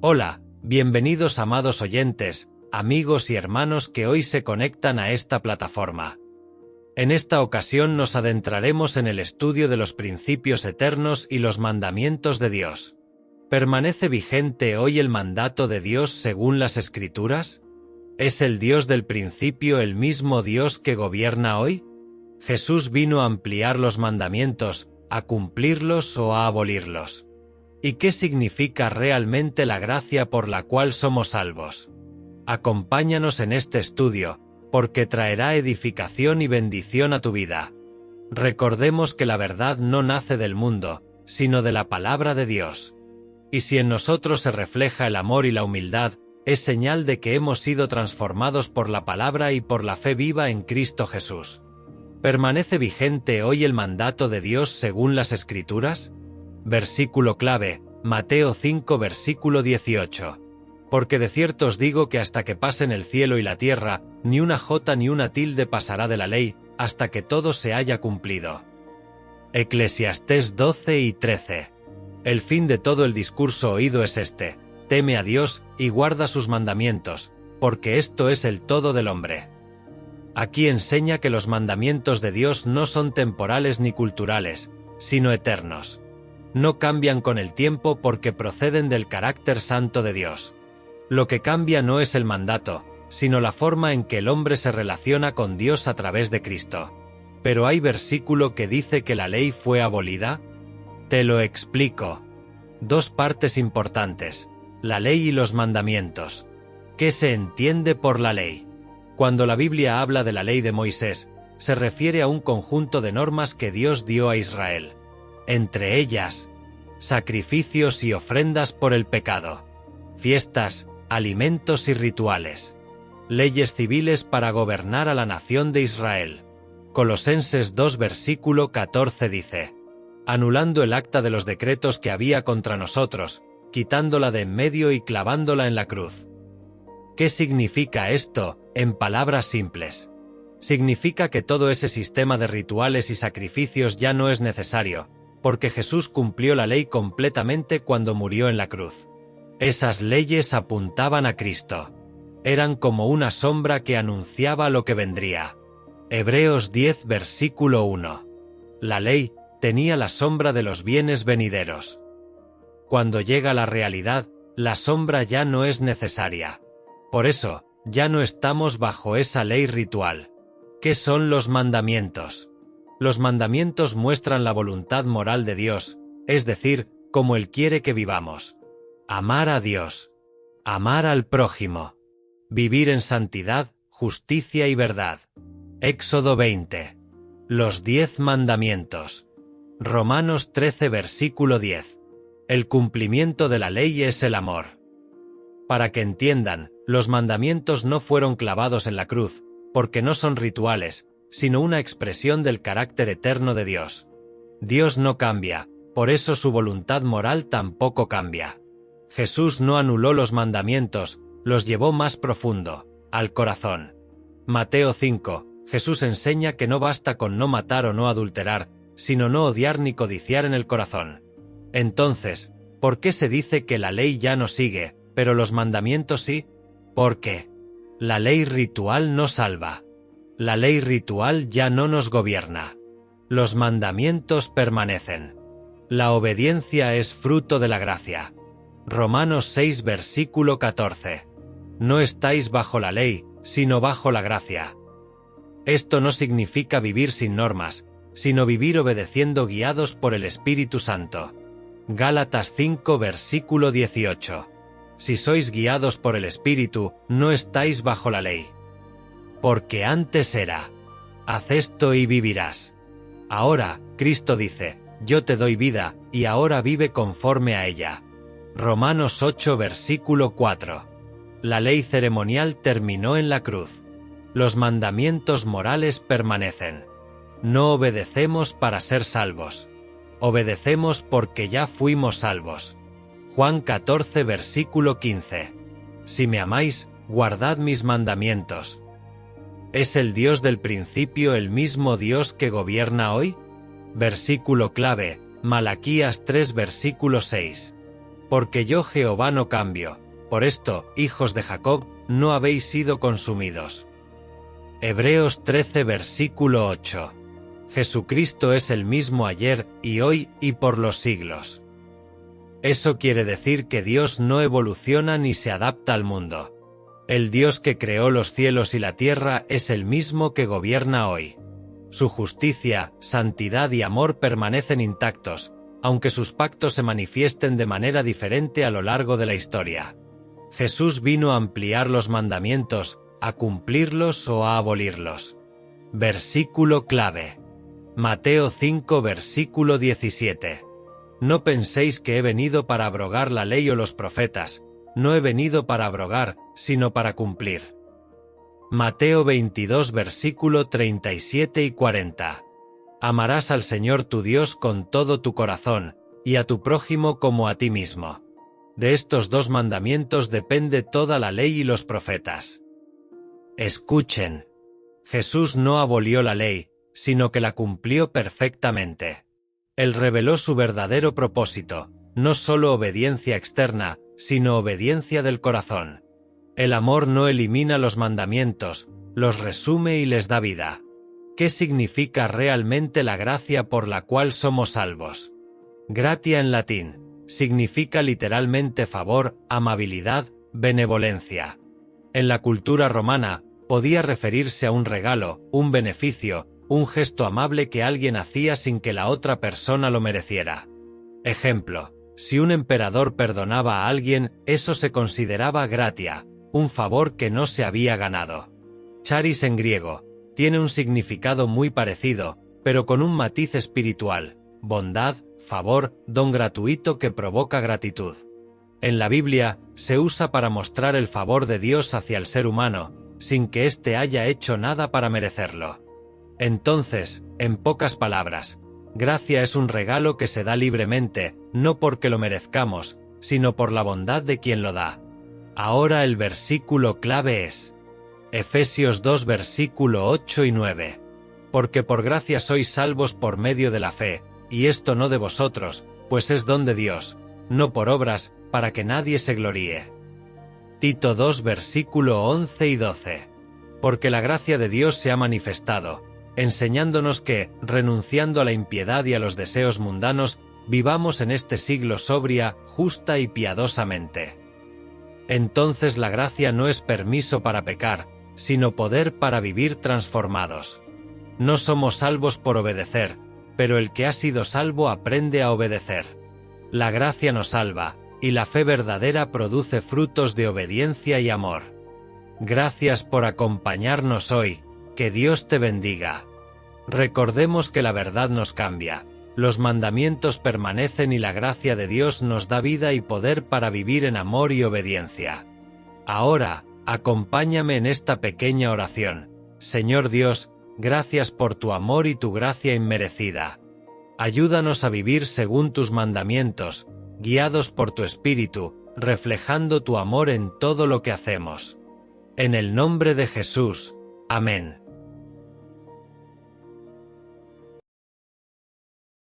Hola, bienvenidos amados oyentes, amigos y hermanos que hoy se conectan a esta plataforma. En esta ocasión nos adentraremos en el estudio de los principios eternos y los mandamientos de Dios. ¿Permanece vigente hoy el mandato de Dios según las Escrituras? ¿Es el Dios del principio el mismo Dios que gobierna hoy? ¿Jesús vino a ampliar los mandamientos, a cumplirlos o a abolirlos? ¿Y qué significa realmente la gracia por la cual somos salvos? Acompáñanos en este estudio, porque traerá edificación y bendición a tu vida. Recordemos que la verdad no nace del mundo, sino de la palabra de Dios. Y si en nosotros se refleja el amor y la humildad, es señal de que hemos sido transformados por la palabra y por la fe viva en Cristo Jesús. ¿Permanece vigente hoy el mandato de Dios según las Escrituras? Versículo clave, Mateo 5 versículo 18. Porque de cierto os digo que hasta que pasen el cielo y la tierra, ni una jota ni una tilde pasará de la ley, hasta que todo se haya cumplido. Eclesiastés 12 y 13. El fin de todo el discurso oído es este: teme a Dios y guarda sus mandamientos, porque esto es el todo del hombre. Aquí enseña que los mandamientos de Dios no son temporales ni culturales, sino eternos. No cambian con el tiempo porque proceden del carácter santo de Dios. Lo que cambia no es el mandato, sino la forma en que el hombre se relaciona con Dios a través de Cristo. ¿Pero hay versículo que dice que la ley fue abolida? Te lo explico. Dos partes importantes: la ley y los mandamientos. ¿Qué se entiende por la ley? Cuando la Biblia habla de la ley de Moisés, se refiere a un conjunto de normas que Dios dio a Israel. Entre ellas, sacrificios y ofrendas por el pecado, fiestas, alimentos y rituales, leyes civiles para gobernar a la nación de Israel. Colosenses 2 versículo 14 dice: anulando el acta de los decretos que había contra nosotros, quitándola de en medio y clavándola en la cruz. ¿Qué significa esto, en palabras simples? Significa que todo ese sistema de rituales y sacrificios ya no es necesario, porque Jesús cumplió la ley completamente cuando murió en la cruz. Esas leyes apuntaban a Cristo. Eran como una sombra que anunciaba lo que vendría. Hebreos 10 versículo 1. La ley tenía la sombra de los bienes venideros. Cuando llega la realidad, la sombra ya no es necesaria. Por eso, ya no estamos bajo esa ley ritual. ¿Qué son los mandamientos? Los mandamientos muestran la voluntad moral de Dios, es decir, cómo Él quiere que vivamos. Amar a Dios. Amar al prójimo. Vivir en santidad, justicia y verdad. Éxodo 20. Los 10 mandamientos. Romanos 13 versículo 10. El cumplimiento de la ley es el amor. Para que entiendan, los mandamientos no fueron clavados en la cruz, porque no son rituales, sino una expresión del carácter eterno de Dios. Dios no cambia, por eso su voluntad moral tampoco cambia. Jesús no anuló los mandamientos, los llevó más profundo, al corazón. Mateo 5, Jesús enseña que no basta con no matar o no adulterar, sino no odiar ni codiciar en el corazón. Entonces, ¿por qué se dice que la ley ya no sigue, pero los mandamientos sí? ¿Por qué? La ley ritual no salva. La ley ritual ya no nos gobierna. Los mandamientos permanecen. La obediencia es fruto de la gracia. Romanos 6 versículo 14. No estáis bajo la ley, sino bajo la gracia. Esto no significa vivir sin normas, sino vivir obedeciendo guiados por el Espíritu Santo. Gálatas 5 versículo 18. Si sois guiados por el Espíritu, no estáis bajo la ley. Porque antes era: haz esto y vivirás. Ahora, Cristo dice: yo te doy vida, y ahora vive conforme a ella. Romanos 8 versículo 4. La ley ceremonial terminó en la cruz. Los mandamientos morales permanecen. No obedecemos para ser salvos. Obedecemos porque ya fuimos salvos. Juan 14 versículo 15. Si me amáis, guardad mis mandamientos. ¿Es el Dios del principio el mismo Dios que gobierna hoy? Versículo clave, Malaquías 3 versículo 6. Porque yo Jehová no cambio, por esto, hijos de Jacob, no habéis sido consumidos. Hebreos 13 versículo 8. Jesucristo es el mismo ayer y hoy y por los siglos. Eso quiere decir que Dios no evoluciona ni se adapta al mundo. El Dios que creó los cielos y la tierra es el mismo que gobierna hoy. Su justicia, santidad y amor permanecen intactos, aunque sus pactos se manifiesten de manera diferente a lo largo de la historia. Jesús vino a ampliar los mandamientos, a cumplirlos o a abolirlos. Versículo clave. Mateo 5 versículo 17. No penséis que he venido para abrogar la ley o los profetas, no he venido para abrogar, sino para cumplir. Mateo 22 versículo 37 y 40. Amarás al Señor tu Dios con todo tu corazón, y a tu prójimo como a ti mismo. De estos dos mandamientos depende toda la ley y los profetas. Escuchen. Jesús no abolió la ley, sino que la cumplió perfectamente. Él reveló su verdadero propósito, no solo obediencia externa, sino obediencia del corazón. El amor no elimina los mandamientos, los resume y les da vida. ¿Qué significa realmente la gracia por la cual somos salvos? Gratia en latín significa literalmente favor, amabilidad, benevolencia. En la cultura romana, podía referirse a un regalo, un beneficio, un gesto amable que alguien hacía sin que la otra persona lo mereciera. Ejemplo, si un emperador perdonaba a alguien, eso se consideraba gratia, un favor que no se había ganado. Charis en griego tiene un significado muy parecido, pero con un matiz espiritual: bondad, favor, don gratuito que provoca gratitud. En la Biblia se usa para mostrar el favor de Dios hacia el ser humano, sin que éste haya hecho nada para merecerlo. Entonces, en pocas palabras, gracia es un regalo que se da libremente, no porque lo merezcamos, sino por la bondad de quien lo da. Ahora el versículo clave es Efesios 2 versículo 8 y 9. Porque por gracia sois salvos por medio de la fe, y esto no de vosotros, pues es don de Dios, no por obras, para que nadie se gloríe. Tito 2 versículo 11 y 12. Porque la gracia de Dios se ha manifestado, enseñándonos que, renunciando a la impiedad y a los deseos mundanos, vivamos en este siglo sobria, justa y piadosamente. Entonces la gracia no es permiso para pecar, sino poder para vivir transformados. No somos salvos por obedecer, pero el que ha sido salvo aprende a obedecer. La gracia nos salva, y la fe verdadera produce frutos de obediencia y amor. Gracias por acompañarnos hoy, que Dios te bendiga. Recordemos que la verdad nos cambia, los mandamientos permanecen y la gracia de Dios nos da vida y poder para vivir en amor y obediencia. Ahora, acompáñame en esta pequeña oración. Señor Dios, gracias por tu amor y tu gracia inmerecida. Ayúdanos a vivir según tus mandamientos, guiados por tu Espíritu, reflejando tu amor en todo lo que hacemos. En el nombre de Jesús. Amén.